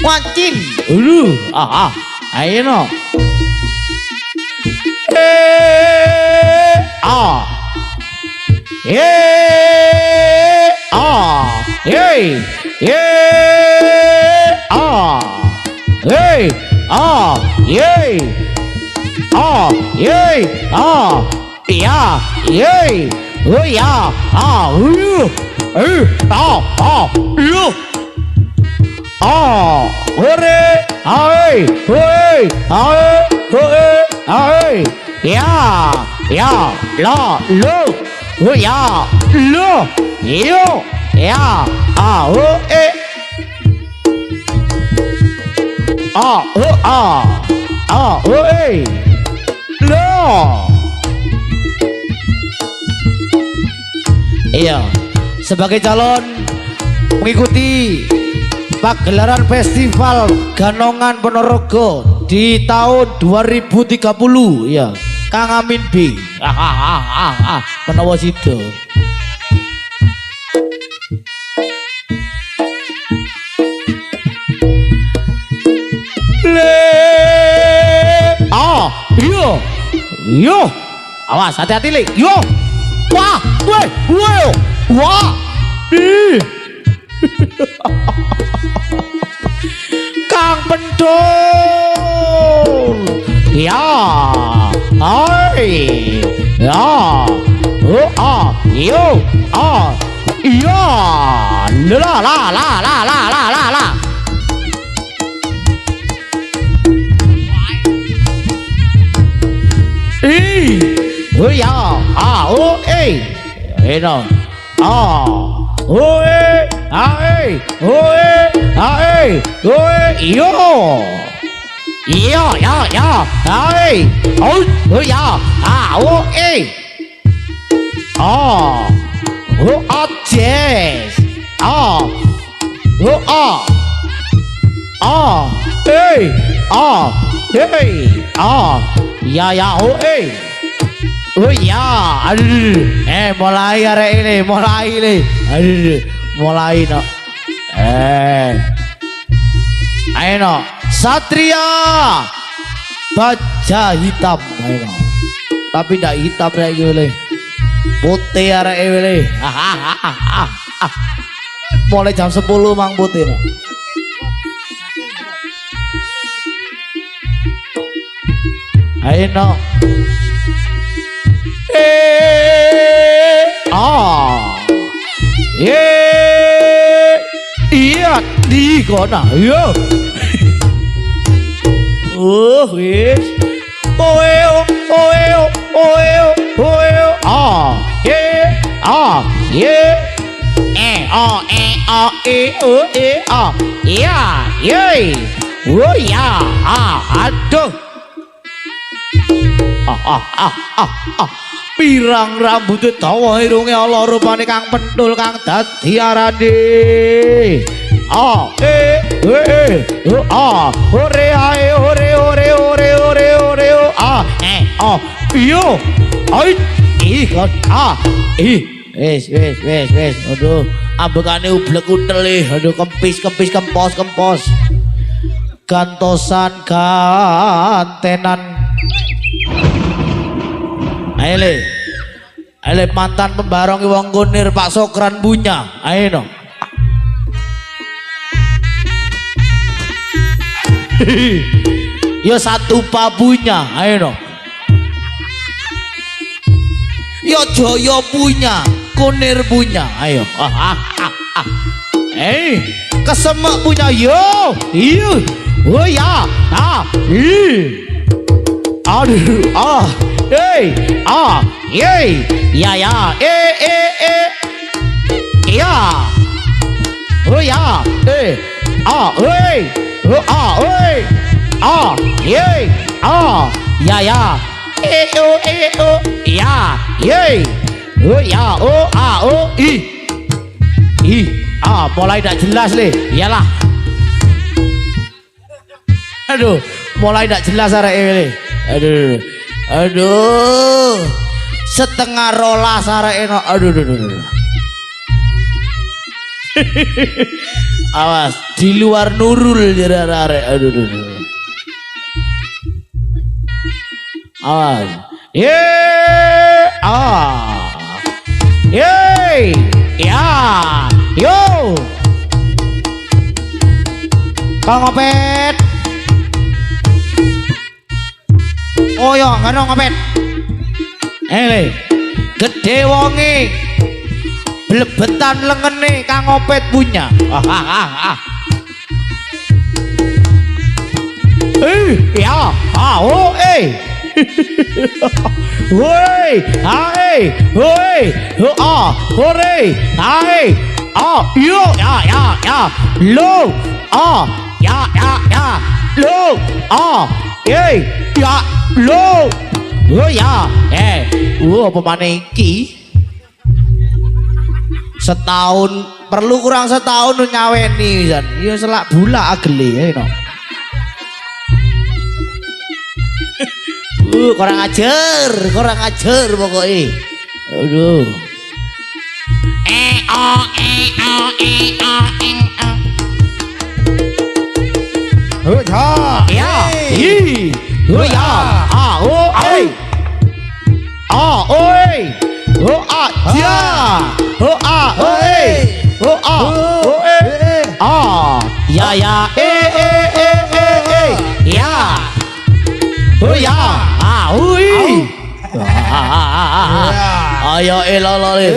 Wacin. Ayo no. Ah. Ah. Hey. Ah. Hey. Ah. Yay. Ah. Yay. Ah. Ya. Yay. Oh ya. Ah. Ah. Ah. Yo. Ah. Hore. Hai. Hoi. Hai. Hoi. Hai. Ya. Ya. La. Lo. Oh ya. Lo. Yo. Ya. Ah. Oh. Ah. Oh. Ah. Ah. Oh. Lo. Iya, sebagai calon mengikuti pagelaran festival Ganongan Ponorogo di tahun 2030 ya, Kang Amin B. Menawa sido. Yo. Awas hati-hati le. Yo. Wah, wah, Kang Pendul, ya, hai, ya, yo, iya, la. Oh ya, no. Yo. Ya. Yes. Ya. Oh ya, aduh, mulai arek ini, mulai no, ayo no, Satria Baja Hitam, ayo no, tapi tidak hitam lagi boleh, putih arek ini, mulai jam 10 mang putih no. Ayo no. Iya di kona yo. Wis. Aduh. Pirang rambutnya dawa irunge ala rupane Kang Pendul Kang dadi arane. Yo. Wes. Aduh, ambekane ublek utele. Aduh kempis. Gantosan gantenan. Ayo mantan pembarongi wong kunir Pak Sokran punya. Ayo no. Yo satu pabunya. Ayo no. Yo Joyo punya, kunir punya. Ayo. Kesemak punya. Yo. Oh ya. Aduh. Ya. Oh ya. Ya. Mulai tidak jelas le. Iyalah. Aduh, mulai tidak jelas arek ini. Aduh. Setengah rolas arek eno. Aduh. Awas, di luar Nurul jadi arek. Aduh, aduh, aduh. Awas. Ya. Yo. Kang Opet. Oh yo, ngono Opet. Gede wonge. Blebetan lengene Kang Opet punya. Ya. Woi, woi, hore, yo, ya, lo, ya, lo, ya, lo, oh ya, apa mana iki? Setahun, perlu kurang setahun nyaweni, San. Ya selak bula ageli, no. Kurang ajar pokoknya. Aduh. Ayo elolole.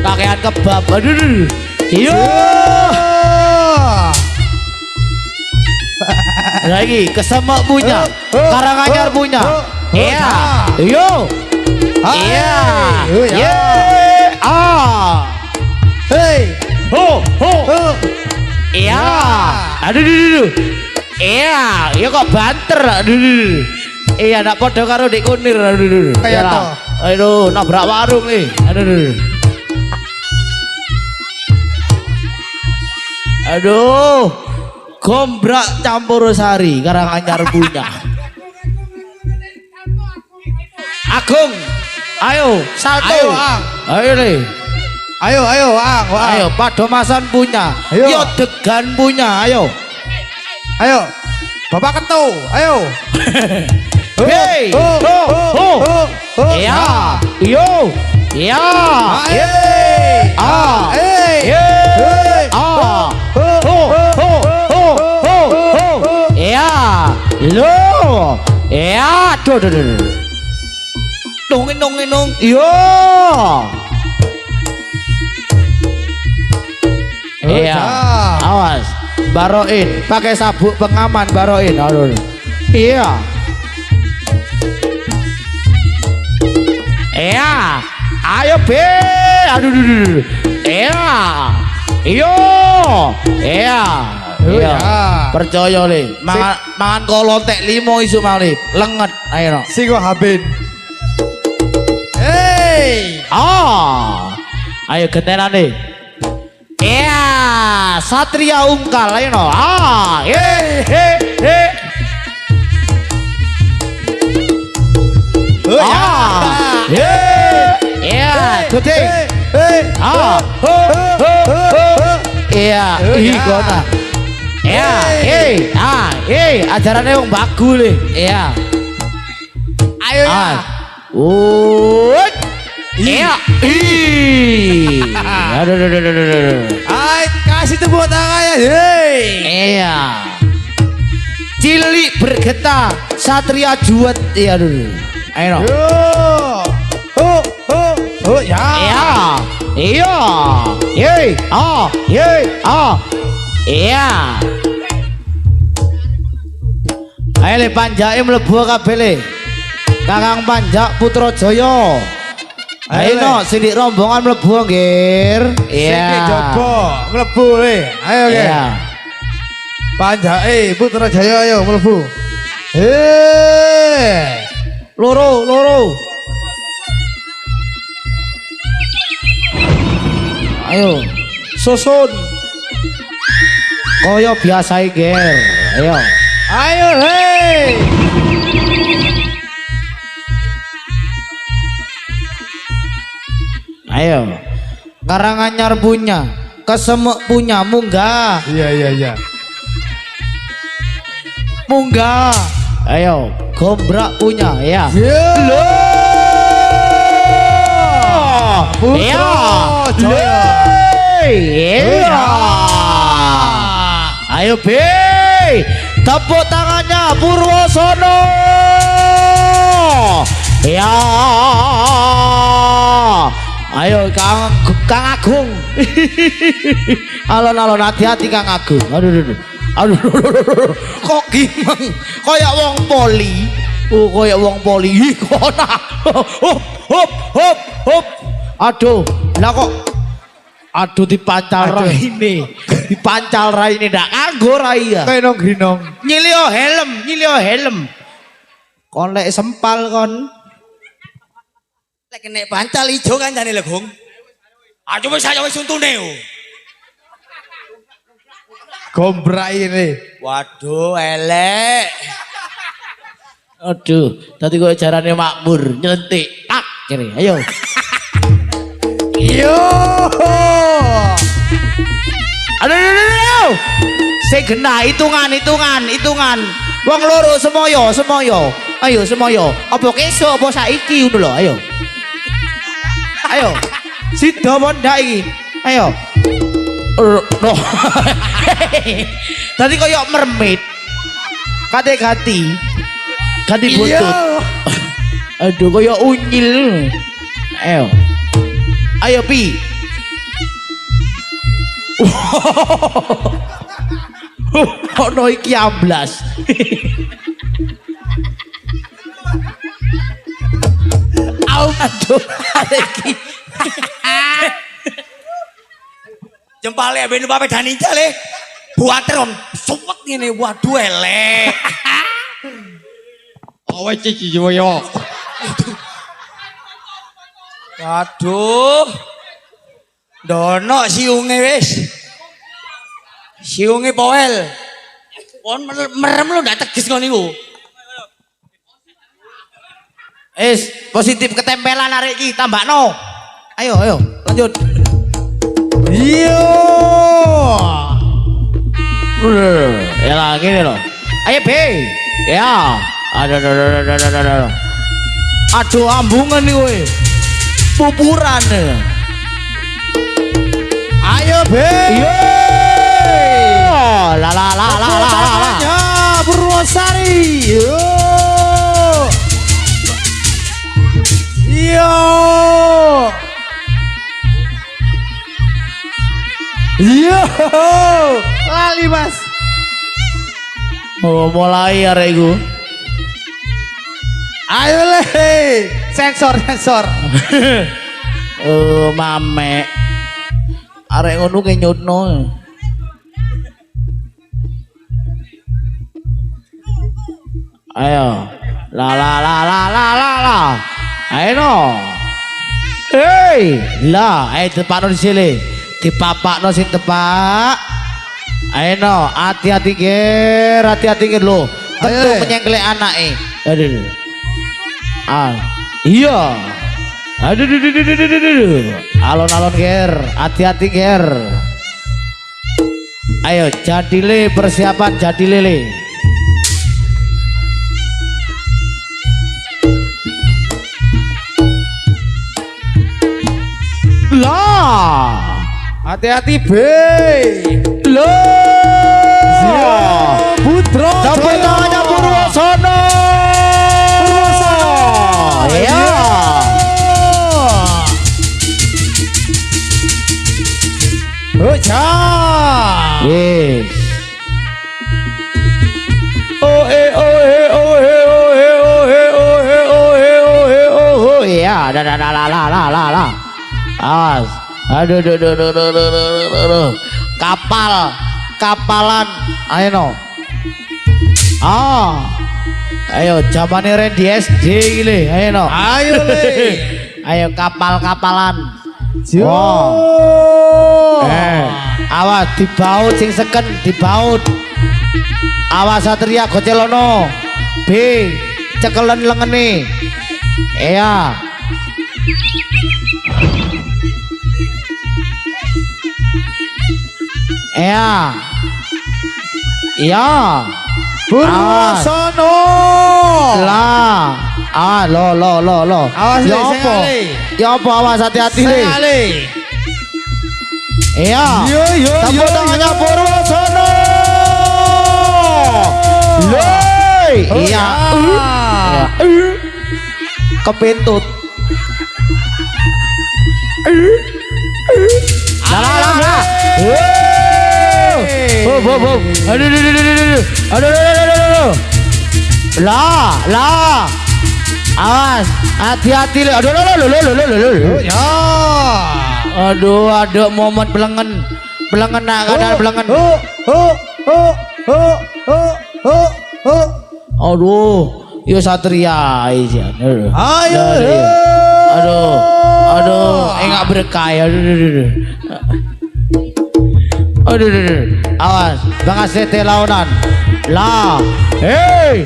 Kakean kebab. Aduh. Iyo. Lagi kesemak punya, Karanganyar punya. Iya. Yo. Iya. Ye. Hey. Ho. Iya. Aduh. Iya, ya kok banter. Aduh. Iya, nak podo karo Dik Kunir. Aduh. Kayak to. Aduh, nabrak warung nih. Aduh. Aduh. Gombrak campur sari Karanganyar punya. Agung. Ayo, salto. Ayo, Ang. Ayo nih. Ayo, Ang. Ayo, Padomasan punya. Ayo. Yo Degan punya. Ayo. Ayo. Bapak Ketu. Ayo. Hey. Ya. Yo. Ya. Ya. Lo. Ya. Duh. Dong. Yo. Iya. Awas. Baroin. Pakai sabuk pengaman baroin. Aduh. Iya. Iya. Ayo be. Aduh. Iya. Iyo. Iya. Iya. Percaya le. Mangan kolontek 5 isu malih. Lenget. Ayo no. Sing habin. Ayo gentenan nih. Iya, Satria Ungkal ayo no. Gede. Iya, gona. Ajarannya wong bagus nih. Iya. Ayo ya. Iya. Aduh. Ay, kasih tepuk tangan ya. Iya. Cilik bergetar, Satria Juwet. Iya dulu. Ayo. Ya. Iya. Iya. Ayo le panjake mlebu kabeh le. Kakang Panjak Putra Jaya. Ayo no, sidik rombongan mlebu nggir. Iya. Sing jopo mlebu le. Ayo ge. Iya. Panjake Putra Jaya ayo mlebu. Loro. Ayo. Susun. Kaya biasa ger. Ayo. Ayo hei. Ayo. Karanganyar punya, Kesemek punya, munggah. Iya. Munggah. Ayo, Gombrak punya ya. Putra Jaya. Iya. Ayo B, tepuk tangannya Purwosono. Ya. Ayo Kang Agung. Alon-alon hati-hati Kang Agung. Aduh. Kok gimeng? Kayak wong poli. Oh, kayak wong poli. Ih, kona. Hop. Aduh, lah kok dipancal raine. Dipancal raine ndak kanggo rai ya. Kayak nong grinong. Nyilio helm. Kon lek sempal kon. Lek nek pancal ijo kancane lho, Gong. Aja wis ayo wis untune. Gombrak ini. Waduh, elek. Aduh, tadi kok jarane makmur, nyelentik. Tak, kene. Ayo. Yo. Aduh. Sing genah hitungan. Wong loro semoyo. Ayo semoyo. Apa kesuk apa saiki ngono lho, ayo. Ayo. Sida mondak iki. Ayo. No. Tadi koyo mermaid. Ganti butut. Aduh koyo unyil. Ayo Pi. Ono iki amblas. Aduh iki. Jempale ben pape daninja le. Buater om suwet ngene. Waduh, elek. Awe cici yo. Waduh. Dono siunge wis. Siunge poel. Pon merem lu ndak tegis ngono niku. Positif ketempelan arek iki tambakno. Ayo lanjut. Yo. Ya lah gini loh. Ayo B. Ya. Aduh ambungan nih weh. Pupuran. Ayo B. Yo. La. Ya, Purwosari. Yo. Lali Mas. Oh, mulai arek iku. Ayo le. Sensor. Oh, mame. Arek ngono ke nyutno. Ayo. La. Ayo no. Hei, lah, ayo tepakno di sini. Dipapakno sing tepak. Ayo no, hati-hati ger lo. Tentu menyengklek anake. Aduh. Iya. Aduh. Alon-alon ger, hati-hati ger. Ayo jadile persiapan jadilele. Lah. Hati-hati B. Putra Sampai tangannya Purwosono. Ya. Oja. Yes. Ya, la. Awas. Aduh. Kapalan. Ayo no. Ayo zamane Randy SD gile. Ayo no. Ayo le. Ayo kapalan. Wow. Awas dibaut sing seken dibaut. Awas Satria gocelono. B cekelen lengene. Iya. Ya. Ya. Purwosono. Lah. Ah, lo. Awas Ya Le, sing apa? ale. Ya apa awas hati-hati Sing Le. ale. Iya. Yo, yo, Tepuk yo, tangannya yo. Purwosono. Loi. Oh, Iya. ya. Kepintut. Lah. Wow. Aduh. Lah. Awas, hati-hati Le. Aduh. Oh, ya. Aduh, momen belengen nak kadang belengen. Aduh, yo satria iki. Ayo. Aduh, enggak berkah. Aduh. Awas, Bang Sete launan. Lah. Hei.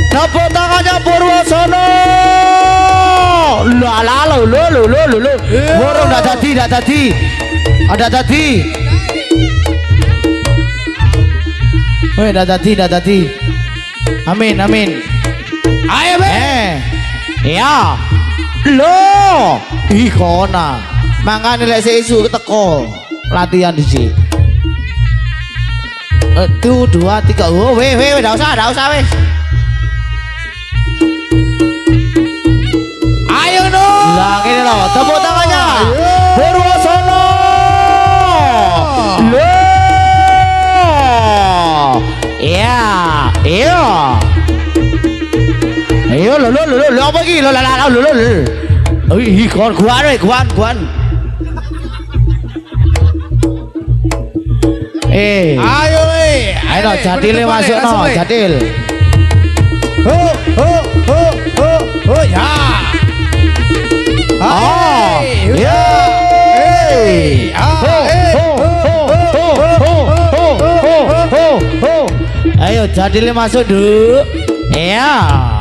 Tepuk tangannya Purwosono. Lo. Borong dah tadi. Ada tadi. Woi, dah tadi. Amin. Ayo, Be. Ya. Lo. Ikona. Mangane lek seisu teko latihan di sini. 1 2 3. Oh, weh, enggak usah weh. Ayo no. Lah ngene lho, tepuk tangannya. Purwosono. Lo. Iya. Ayo lo apa iki? Lo. Ih, kuan. Ayo, we. Ayo Jadil masuk no, Jadil. Oh, ya. Oh, ya. Ayo Jadil masuk dulu. Ya.